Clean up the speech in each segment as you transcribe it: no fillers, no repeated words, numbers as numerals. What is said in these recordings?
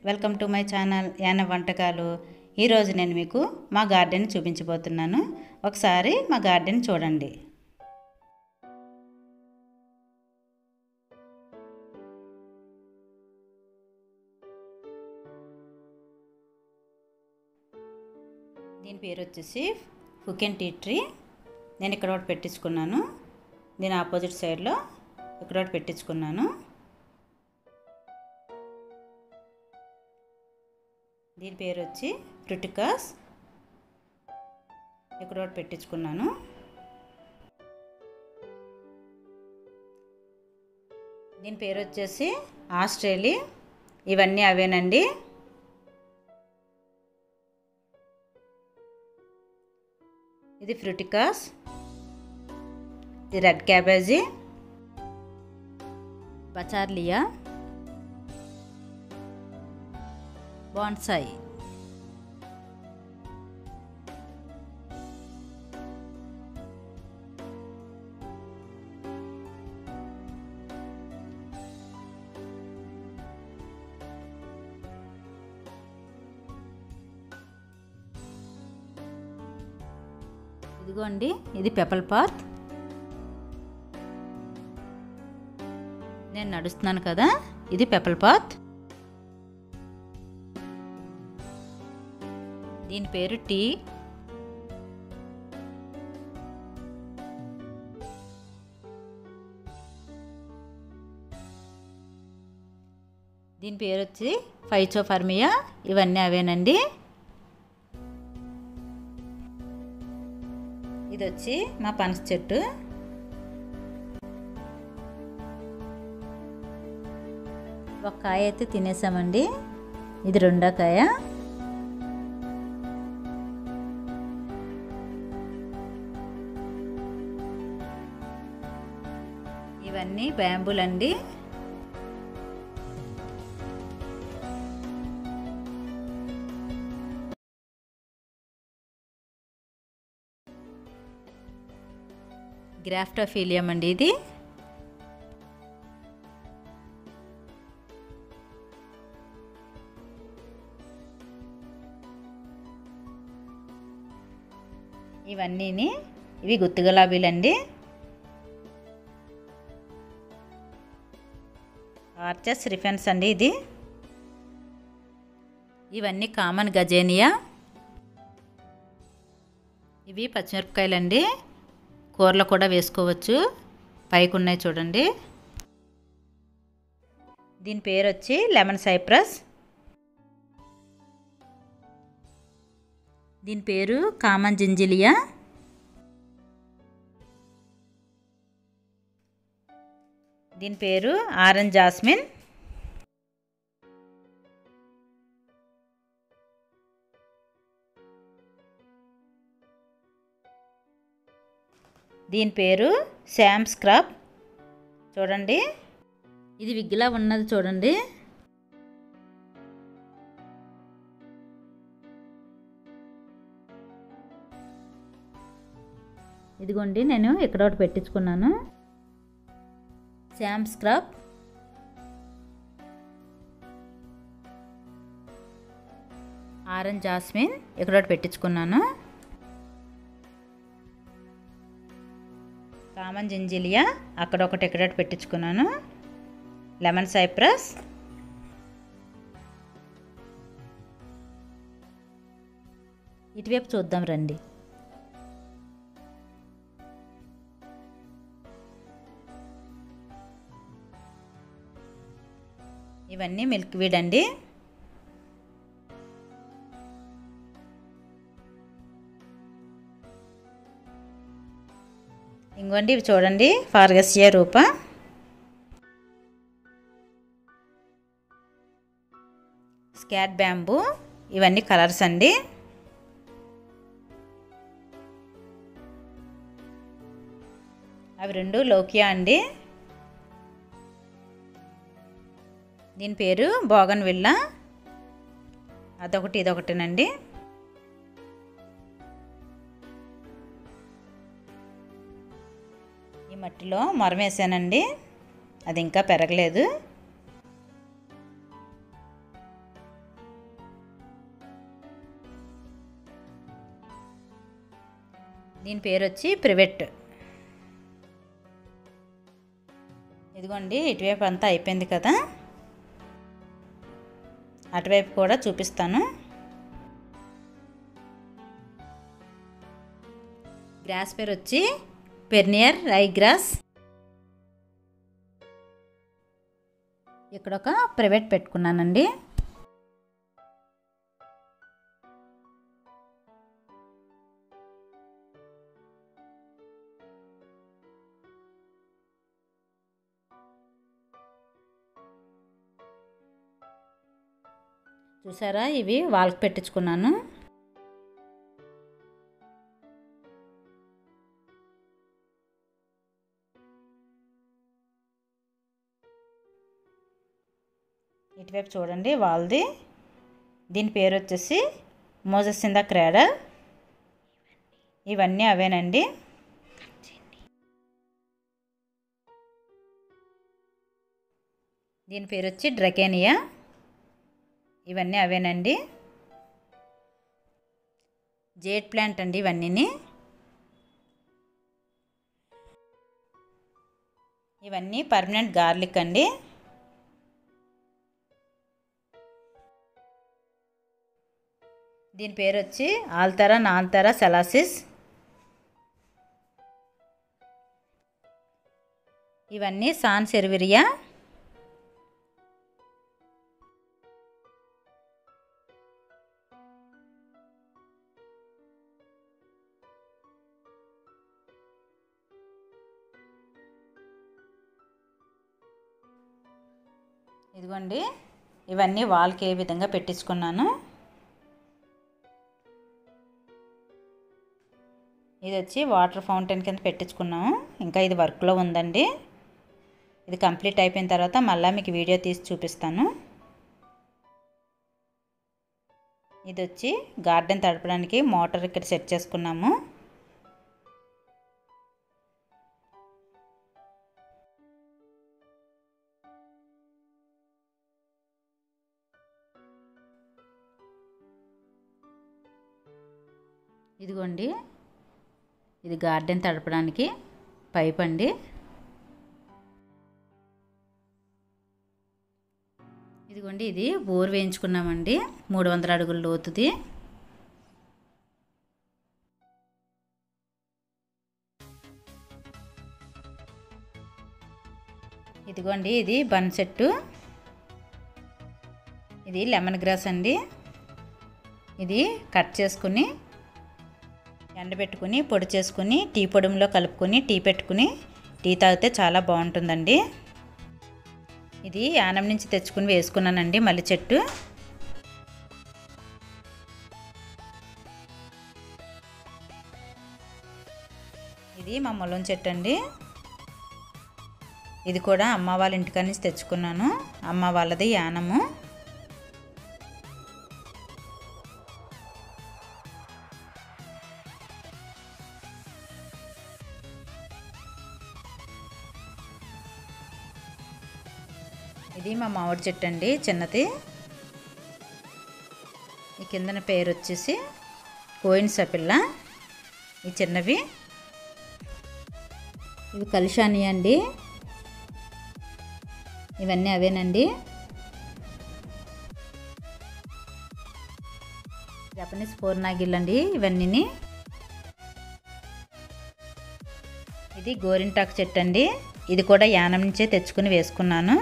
Welcome to my channel యాన వంటకాలు. ఈరోజు నేను మీకు మా గార్డెన్ చూపించబోతున్నాను. ఒకసారి మా గార్డెన్ చూడండి. దీని పేరు వచ్చేసి ఫుకెన్ టీ ట్రీ. నేను ఇక్కడ ఒకటి పెట్టించుకున్నాను. దీని ఆపోజిట్ సైడ్లో ఇక్కడ ఒకటి పెట్టించుకున్నాను. దీని పేరు వచ్చి ఫ్రుటికాస్. ఇక్కడ ఒకటి పెట్టించుకున్నాను. దీని పేరు వచ్చేసి ఆస్ట్రేలియా. ఇవన్నీ అవేనండి. ఇది ఫ్రుటికాస్, ఇది రెడ్ క్యాబేజీ, బచార్లియా, బాన్సాయి. ఇదిగోండి, ఇది పెపల్ పాత్. నేను నడుస్తున్నాను కదా, ఇది పెపల్ పాత్. దీని పేరు టీ. దీని పేరు వచ్చి ఫైచోఫర్మియా. ఇవన్నీ అవేనండి. ఇది వచ్చి మా పనస చెట్టు. ఒక కాయ అయితే తినేసామండి. ఇది రెండో కాయ. ఇవన్నీ బ్యాంబూలండి. గ్రాఫ్టోఫిలియం అండి ఇది. ఇవన్నీ ఇవి గుత్తి గులాబీలండి. ఆర్చస్ రిఫెన్స్ అండి ఇది. ఇవన్నీ కామన్ గజేనియా. ఇవి పచ్చిమిరపకాయలండి. కూరలో కూడా వేసుకోవచ్చు. పైకి ఉన్నాయి చూడండి. దీని పేరు వచ్చి లెమన్ సైప్రస్. దీని పేరు కామన్ జింజిలియా. దీని పేరు ఆరెంజ్ జాస్మిన్. దీని పేరు శామ్ స్క్రాప్. చూడండి, ఇది విగ్గిలా ఉన్నది చూడండి. ఇదిగోండి, నేను ఇక్కడ ఒకటి పెట్టించుకున్నాను. శామ్ స్క్రాప్. ఆరెంజ్ జాస్మిన్ ఇక్కడ ఒకటి పెట్టించుకున్నాను. కామన్ జింజిలియా అక్కడ ఒకటి ఇక్కడ ఒకటి పెట్టించుకున్నాను. Lemon cypress. ఇటువైపు చూద్దాం రండి. ఇవన్నీ మిల్క్ వీడ్ అండి. ఇంకోండి, ఇవి చూడండి, ఫార్గసియా రూపా. స్కాట్ బ్యాంబూ. ఇవన్నీ కలర్స్ అండి. అవి రెండు లోకియా అండి. దీని పేరు బోగన్ విల్లా. అదొకటి ఇదొకటినండి. ఈ మట్టిలో మొరం వేసానండి. అది ఇంకా పెరగలేదు. దీని పేరు వచ్చి ప్రివెట్. ఇదిగోండి, ఇటువైపు అంతా అయిపోయింది కదా, అటువైపు కూడా చూపిస్తాను. గ్రాస్ పేరు వచ్చి పెర్నియర్ రై గ్రాస్. ఇక్కడ ఒక ప్రివెట్ పెట్టుకున్నానండి. చూసారా, ఇవి వాల్కి పెట్టించుకున్నాను. ఇటువైపు చూడండి వాల్ది. దీని పేరు వచ్చేసి మోజెస్ ఇన్ ద క్రాడల్. ఇవన్నీ అవేనండి. దీని పేరు వచ్చి డ్రకేనియా. ఇవన్నీ అవేనండి. జేడ్ ప్లాంట్ అండి ఇవన్నీ. ఇవన్నీ పర్మనెంట్ గార్లిక్ అండి. దీని పేరు వచ్చి ఆల్తారా నాల్తారా సెలాసిస్. ఇవన్నీ సాన్సెర్విరియా. ఇదిగోండి, ఇవన్నీ వాల్కి ఏ విధంగా పెట్టించుకున్నాను. ఇది వచ్చి వాటర్ ఫౌంటైన్ కింద పెట్టించుకున్నాము. ఇంకా ఇది వర్క్లో ఉందండి. ఇది కంప్లీట్ అయిపోయిన తర్వాత మళ్ళీ మీకు వీడియో తీసి చూపిస్తాను. ఇది వచ్చి గార్డెన్ తడపడానికి మోటార్ ఇక్కడ సెట్ చేసుకున్నాము. ఇదిగోండి, ఇది గార్డెన్ తడపడానికి పైప్ అండి. ఇదిగోండి, ఇది బోర్ వేయించుకున్నామండి, 300 అడుగుల లోతుది. ఇదిగోండి, ఇది బన్ చెట్టు. ఇది లెమన్ గ్రాస్ అండి. ఇది కట్ చేసుకుని ఎండబెట్టుకుని పొడి చేసుకుని టీ పొడిలో కలుపుకొని టీ పెట్టుకుని టీ తాగితే చాలా బాగుంటుందండి. ఇది యానం నుంచి తెచ్చుకుని వేసుకున్నానండి మల్లి చెట్టు. ఇది మా ముల్లం చెట్టు అండి. ఇది కూడా అమ్మ వాళ్ళ ఇంటికాడ నుంచి తెచ్చుకున్నాను. అమ్మ వాళ్ళది యానము. ఇది మా మామిడి చెట్టు అండి, చిన్నది. ఈ కిందన పేరు వచ్చేసి కోయిన్ సపిల్ల. ఈ చిన్నవి ఇవి కలిషాని అండి. ఇవన్నీ అవేనండి. జపనీస్ పూర్ణాగిల్ అండి ఇవన్నీ. ఇది గోరింటాకు చెట్టు అండి. ఇది కూడా యానం నుంచే తెచ్చుకుని వేసుకున్నాను.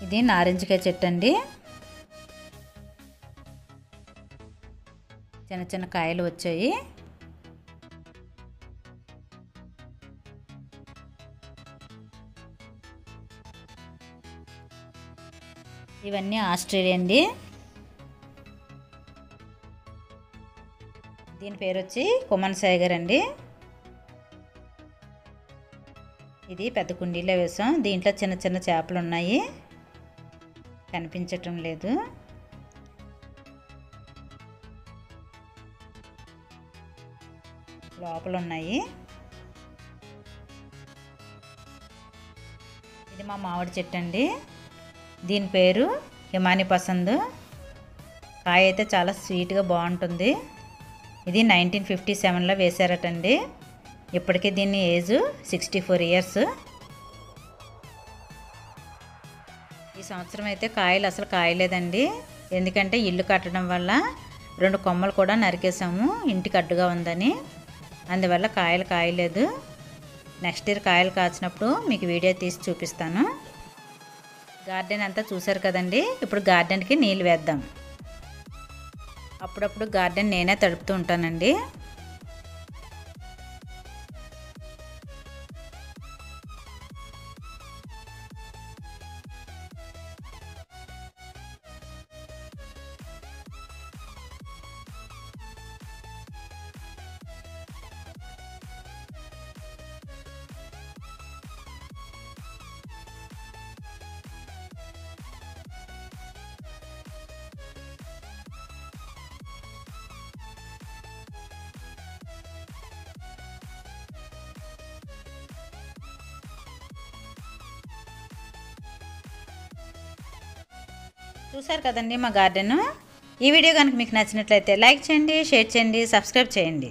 ఇది నారింజకాయ చెట్టు అండి. చిన్న చిన్న కాయలు వచ్చాయి. ఇవన్నీ ఆస్ట్రేలియా అండి. దీని పేరు వచ్చి కొమన్ సాగర్ అండి. ఇది పెద్ద కుండీలో వేసాం. దీంట్లో చిన్న చిన్న చేపలు ఉన్నాయి, కనిపించటం లేదు. లోపల ఉన్నాయి. ఇది మా మామిడి చెట్టు అండి. దీని పేరు హిమాని పసంద్. కాయ అయితే చాలా స్వీట్గా బాగుంటుంది. ఇది 1957లో వేశారటండి. ఇప్పటికీ దీని ఏజ్ 64 ఇయర్స్. ఈ సంవత్సరం అయితే కాయలు అసలు కాయలేదండి. ఎందుకంటే ఇల్లు కట్టడం వల్ల 2 కొమ్మలు కూడా నరికేసాము, ఇంటికి అడ్డుగా ఉందని. అందువల్ల కాయలు కాయలేదు. నెక్స్ట్ ఇయర్ కాయలు కాచినప్పుడు మీకు వీడియో తీసి చూపిస్తాను. గార్డెన్ అంతా చూసారు కదండి. ఇప్పుడు గార్డెన్కి నీళ్ళు వేద్దాం. అప్పుడప్పుడు గార్డెన్ నేనే తడుపుతూ ఉంటానండి. చూసారు కదండి మా గార్డెన్. ఈ వీడియో కనుక మీకు నచ్చినట్లయితే లైక్ చేయండి, షేర్ చేయండి, సబ్స్క్రైబ్ చేయండి.